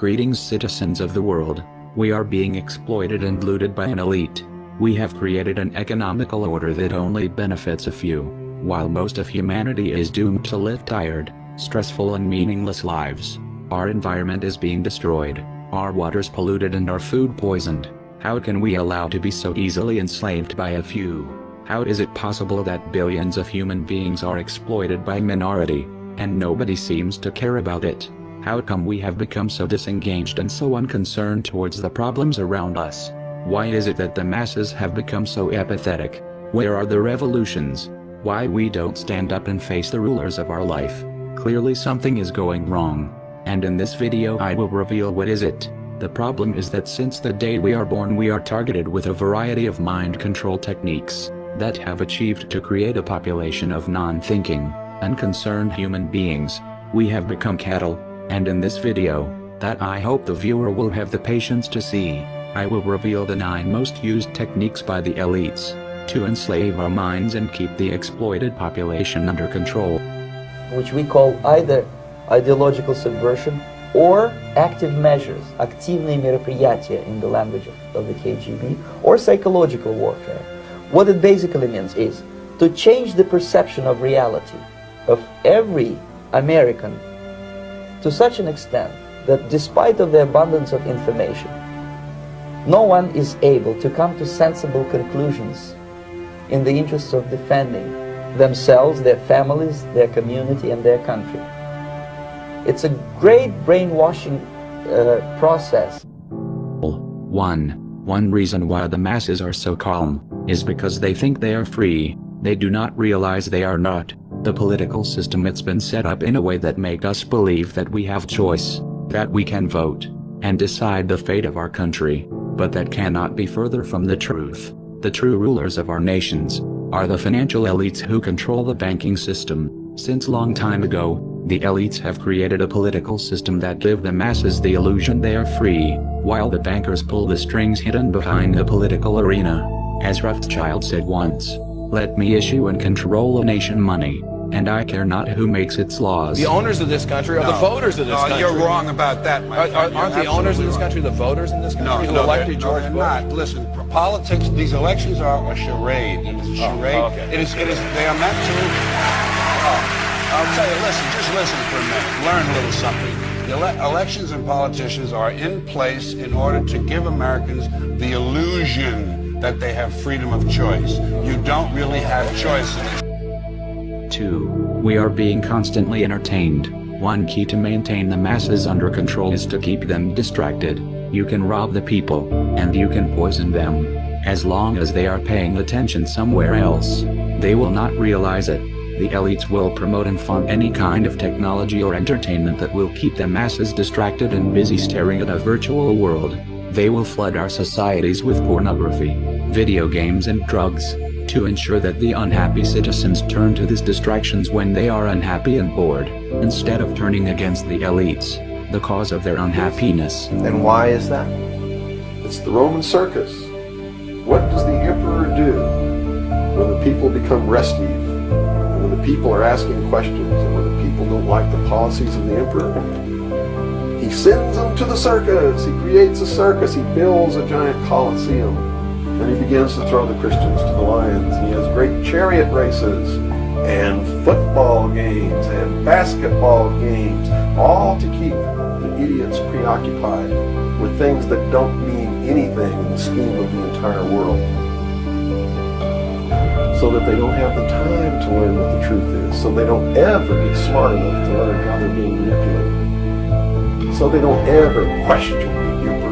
Greetings, citizens of the world. We are being exploited and looted by an elite. We have created an economical order that only benefits a few, while most of humanity is doomed to live tired, stressful and meaningless lives. Our environment is being destroyed, our waters polluted and our food poisoned. How can we allow to be so easily enslaved by a few? How is it possible that billions of human beings are exploited by a minority, and nobody seems to care about it? How come we have become so disengaged and so unconcerned towards the problems around us? Why is it that the masses have become so apathetic? Where are the revolutions? Why we don't stand up and face the rulers of our life? Clearly something is going wrong. And in this video I will reveal what is it. The problem is that since the day we are born we are targeted with a variety of mind control techniques that have achieved to create a population of non-thinking, unconcerned human beings. We have become cattle, and in this video, that I hope the viewer will have the patience to see, I will reveal the 9 most used techniques by the elites to enslave our minds and keep the exploited population under control. Which we call either ideological subversion or active measures, активные мероприятия in the language of the KGB, or psychological warfare. What it basically means is to change the perception of reality of every American to such an extent that despite of the abundance of information, no one is able to come to sensible conclusions in the interests of defending themselves, their families, their community, and their country. It's a great brainwashing process. One reason why the masses are so calm is because they think they are free. They do not realize they are not. The political system, it's been set up in a way that make us believe that we have choice, that we can vote and decide the fate of our country, but that cannot be further from the truth. The true rulers of our nations are the financial elites who control the banking system. Since long time ago, the elites have created a political system that give the masses the illusion they are free, while the bankers pull the strings hidden behind the political arena. As Rothschild said once, "Let me issue and control a nation money, and I care not who makes its laws." The owners of this country are the voters of this country. You're wrong about that, my friend. Aren't the owners of this country the voters in this country who elected George Bush? Not. Listen, politics, these elections are a charade. It is a charade. Okay. They are meant to... I'll tell you, just listen for a minute. Learn a little something. The elections and politicians are in place in order to give Americans the illusion that they have freedom of choice. You don't really have choice in it. 2. We are being constantly entertained. One key to maintain the masses under control is to keep them distracted. You can rob the people, and you can poison them. As long as they are paying attention somewhere else, they will not realize it. The elites will promote and fund any kind of technology or entertainment that will keep the masses distracted and busy staring at a virtual world. They will flood our societies with pornography, video games and drugs, to ensure that the unhappy citizens turn to these distractions when they are unhappy and bored, instead of turning against the elites, the cause of their unhappiness. And why is that? It's the Roman circus. What does the emperor do when the people become restive? When the people are asking questions and when the people don't like the policies of the emperor? He sends them to the circus. He creates a circus. He builds a giant coliseum. And he begins to throw the Christians to the lions. He has great chariot races and football games and basketball games, all to keep the idiots preoccupied with things that don't mean anything in the scheme of the entire world, so that they don't have the time to learn what the truth is, so they don't ever get smart enough to learn how they're being manipulated, so they don't ever question the emperor.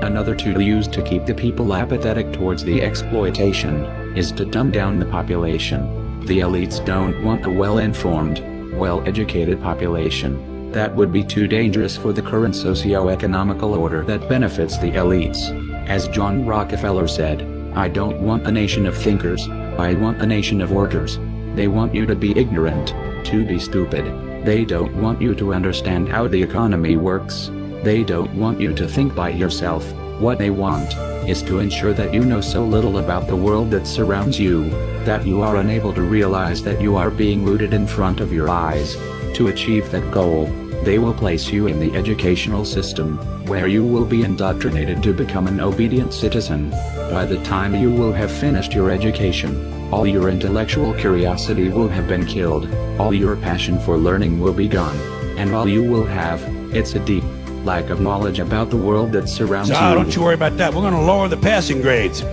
Another tool used to keep the people apathetic towards the exploitation is to dumb down the population. The elites don't want a well-informed, well-educated population. That would be too dangerous for the current socio-economical order that benefits the elites. As John Rockefeller said, "I don't want a nation of thinkers, I want a nation of workers." They want you to be ignorant, to be stupid. They don't want you to understand how the economy works. They don't want you to think by yourself. What they want is to ensure that you know so little about the world that surrounds you, that you are unable to realize that you are being looted in front of your eyes. To achieve that goal, They will place you in the educational system, where you will be indoctrinated to become an obedient citizen. By the time you will have finished your education, all your intellectual curiosity will have been killed, all your passion for learning will be gone, and all you will have, it's a deep lack of knowledge about the world that surrounds you. Don't you worry about that. We're going to lower the passing grades.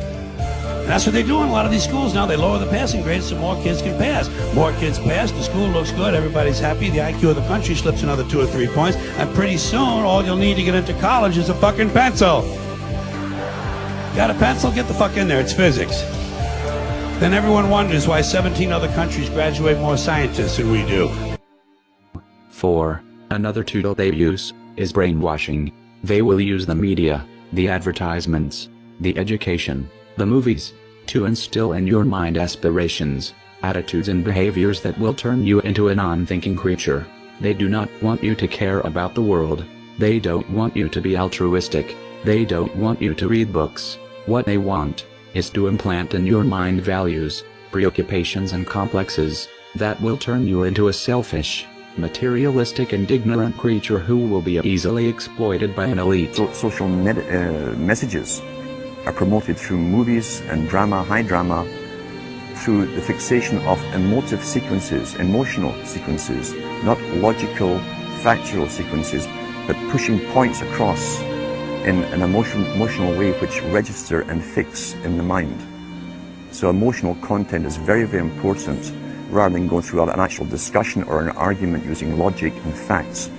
And that's what they do in a lot of these schools now. They lower the passing grades so more kids can pass. More kids pass, the school looks good, everybody's happy, the IQ of the country slips another 2 or 3 points, and pretty soon all you'll need to get into college is a fucking pencil. Got a pencil? Get the fuck in there, it's physics. Then everyone wonders why 17 other countries graduate more scientists than we do. 4. Another tool they use is brainwashing. They will use the media, the advertisements, the education, the movies, to instill in your mind aspirations, attitudes and behaviors that will turn you into a non-thinking creature. They do not want you to care about the world. They don't want you to be altruistic. They don't want you to read books. What they want is to implant in your mind values, preoccupations and complexes that will turn you into a selfish, materialistic and ignorant creature who will be easily exploited by an elite. Social messages are promoted through movies and drama, high drama, through the fixation of emotive sequences, emotional sequences, not logical, factual sequences, but pushing points across in an emotional way which register and fix in the mind. So emotional content is very, very important, rather than going through an actual discussion or an argument using logic and facts.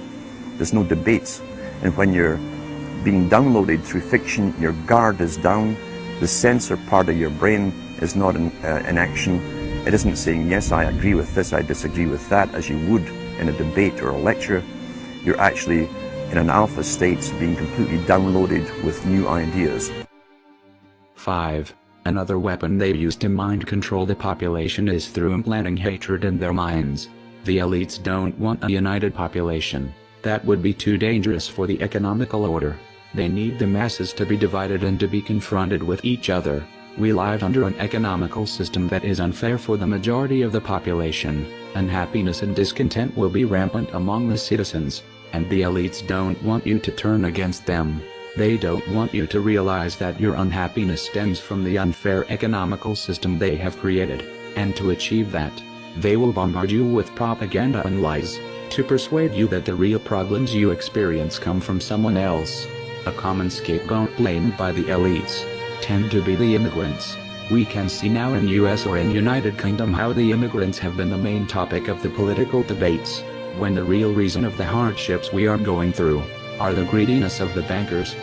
There's no debate. And when you're being downloaded through fiction, your guard is down, the sensor part of your brain is not in action. It isn't saying, yes, I agree with this, I disagree with that, as you would in a debate or a lecture. You're actually in an alpha state, being completely downloaded with new ideas. 5. Another weapon they use to mind control the population is through implanting hatred in their minds. The elites don't want a united population. That would be too dangerous for the economical order. They need the masses to be divided and to be confronted with each other. We live under an economical system that is unfair for the majority of the population. Unhappiness and discontent will be rampant among the citizens, and the elites don't want you to turn against them. They don't want you to realize that your unhappiness stems from the unfair economical system they have created, and to achieve that, they will bombard you with propaganda and lies, to persuade you that the real problems you experience come from someone else. A common scapegoat blamed by the elites tend to be the immigrants. We can see now in US or in United Kingdom how the immigrants have been the main topic of the political debates, when the real reason of the hardships we are going through are the greediness of the bankers.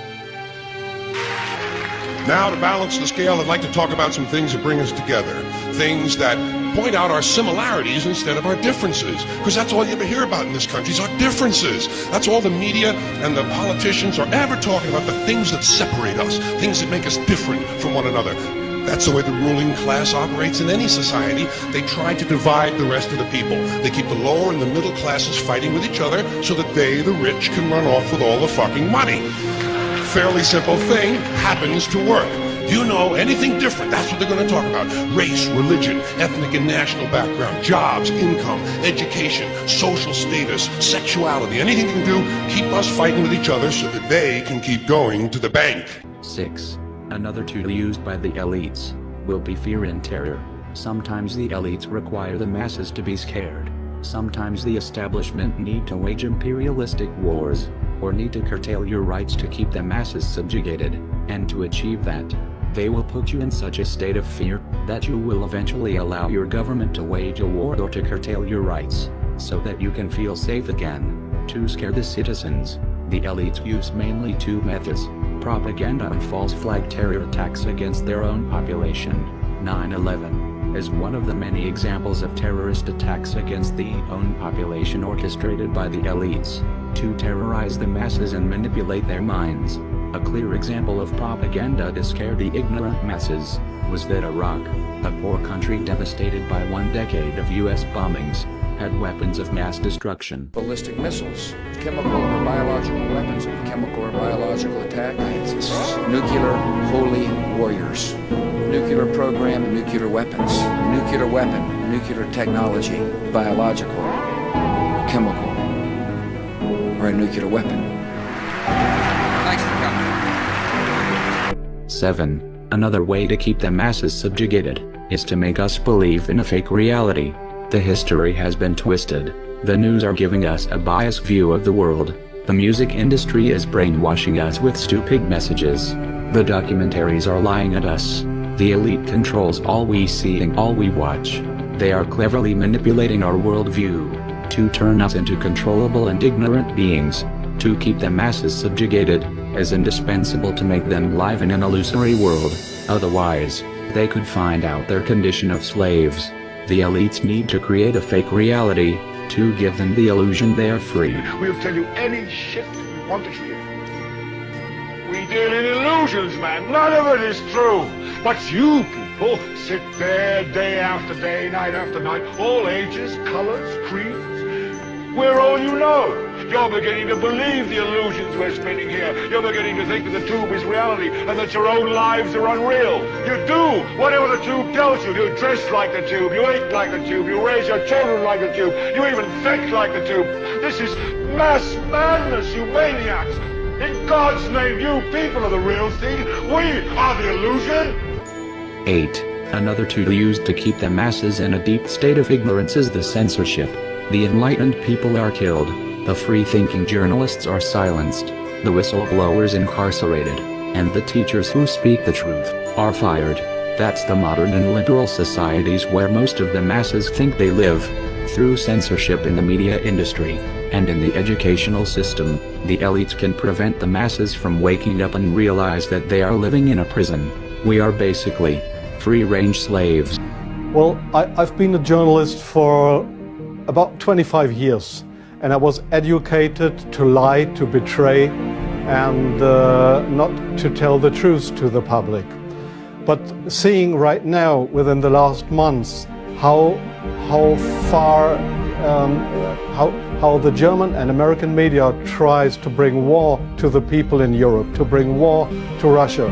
Now, to balance the scale, I'd like to talk about some things that bring us together. Things that point out our similarities instead of our differences. Because that's all you ever hear about in this country is our differences. That's all the media and the politicians are ever talking about, the things that separate us, things that make us different from one another. That's the way the ruling class operates in any society. They try to divide the rest of the people. They keep the lower and the middle classes fighting with each other so that they, the rich, can run off with all the fucking money. Fairly simple thing, happens to work. Do you know anything different? That's what they're going to talk about. Race, religion, ethnic and national background, jobs, income, education, social status, sexuality, anything they can do, keep us fighting with each other so that they can keep going to the bank. 6. Another tool used by the elites will be fear and terror. Sometimes the elites require the masses to be scared. Sometimes the establishment need to wage imperialistic wars, or need to curtail your rights to keep the masses subjugated, and to achieve that, they will put you in such a state of fear that you will eventually allow your government to wage a war or to curtail your rights, so that you can feel safe again. To scare the citizens, the elites use mainly 2 methods: propaganda and false flag terror attacks against their own population. 9/11 is one of the many examples of terrorist attacks against the own population orchestrated by the elites to terrorize the masses and manipulate their minds. A clear example of propaganda to scare the ignorant masses was that Iraq, a poor country devastated by 1 decade of US bombings, had weapons of mass destruction. Ballistic missiles, chemical or biological weapons of chemical or biological attack, nuclear holy warriors, nuclear program, nuclear weapons, nuclear weapon, nuclear technology, biological, chemical. or a nuclear weapon. Thanks for coming. 7. Another way to keep the masses subjugated is to make us believe in a fake reality. The history has been twisted. The news are giving us a biased view of the world. The music industry is brainwashing us with stupid messages. The documentaries are lying at us. The elite controls all we see and all we watch. They are cleverly manipulating our worldview to turn us into controllable and ignorant beings. To keep the masses subjugated is indispensable to make them live in an illusory world. Otherwise, they could find out their condition of slaves. The elites need to create a fake reality to give them the illusion they are free. We'll tell you any shit we want to hear. We deal in illusions, man. None of it is true. But you people sit there day after day, night after night, all ages, colors, creeds. We're all you know. You're beginning to believe the illusions we're spinning here. You're beginning to think that the tube is reality and that your own lives are unreal. You do whatever the tube tells you. You dress like the tube. You eat like the tube. You raise your children like the tube. You even think like the tube. This is mass madness, you maniacs. In God's name, you people are the real thing. We are the illusion. 8. Another tool used to keep the masses in a deep state of ignorance is the censorship. The enlightened people are killed. The free-thinking journalists are silenced. The whistleblowers incarcerated. And the teachers who speak the truth are fired. That's the modern and liberal societies where most of the masses think they live. Through censorship in the media industry and in the educational system, the elites can prevent the masses from waking up and realize that they are living in a prison. We are basically free-range slaves. Well, I've been a journalist for about 25 years, and I was educated to lie, to betray, and not to tell the truth to the public. But seeing right now, within the last months, how far, how the German and American media tries to bring war to the people in Europe, to bring war to Russia.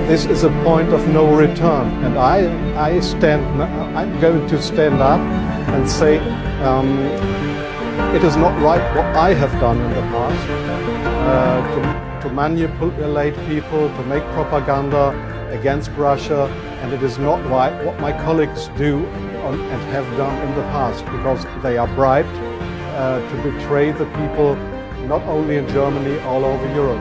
This is a point of no return, and I'm going to stand up and say it is not right what I have done in the past, to manipulate people, to make propaganda against Russia, and it is not right what my colleagues do and have done in the past, because they are bribed to betray the people, not only in Germany, all over Europe.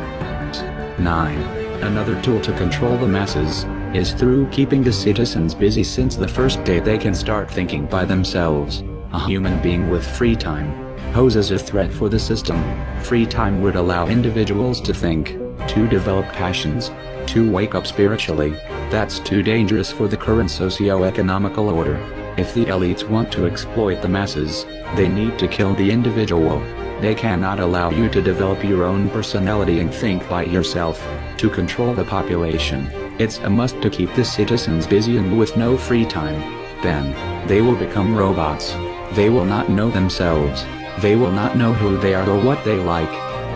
9. Another tool to control the masses is through keeping the citizens busy since the first day they can start thinking by themselves. A human being with free time poses a threat for the system. Free time would allow individuals to think, to develop passions, to wake up spiritually. That's too dangerous for the current socio-economical order. If the elites want to exploit the masses, they need to kill the individual. They cannot allow you to develop your own personality and think by yourself. To control the population, it's a must to keep the citizens busy and with no free time. Then, they will become robots. They will not know themselves. They will not know who they are or what they like.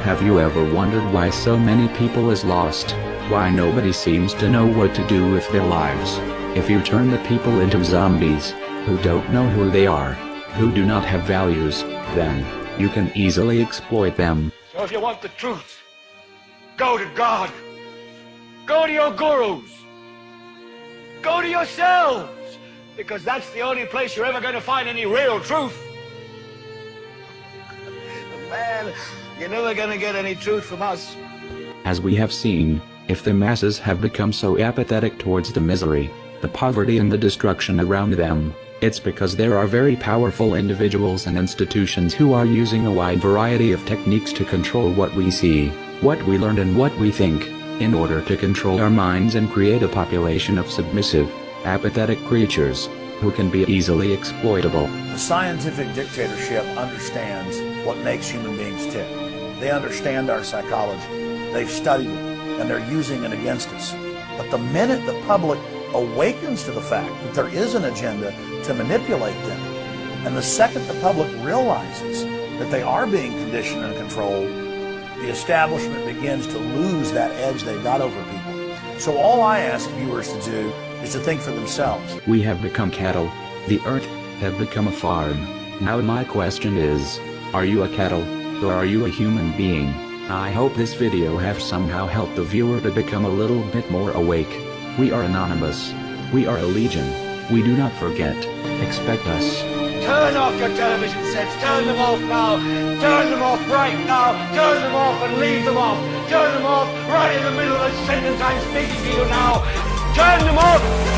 Have you ever wondered why so many people is lost? Why nobody seems to know what to do with their lives? If you turn the people into zombies, who don't know who they are, who do not have values, then you can easily exploit them. So if you want the truth, go to God. Go to your gurus. Go to yourselves. Because that's the only place you're ever going to find any real truth. Man, you're never going to get any truth from us. As we have seen, if the masses have become so apathetic towards the misery, the poverty and the destruction around them, it's because there are very powerful individuals and institutions who are using a wide variety of techniques to control what we see, what we learn and what we think, in order to control our minds and create a population of submissive, apathetic creatures, who can be easily exploitable. The scientific dictatorship understands what makes human beings tick. They understand our psychology. They've studied it, and they're using it against us. But the minute the public awakens to the fact that there is an agenda to manipulate them, and the second the public realizes that they are being conditioned and controlled, the establishment begins to lose that edge they've got over people. So all I ask viewers to do is to think for themselves. We have become cattle. The earth have become a farm. Now my question is, are you a cattle? Or are you a human being? I hope this video have somehow helped the viewer to become a little bit more awake. We are anonymous. We are a legion. We do not forget. Expect us. Turn off your television sets. Turn them off now. Turn them off right now. Turn them off and leave them off. Turn them off right in the middle of the sentence I'm speaking to you now. Turn them off.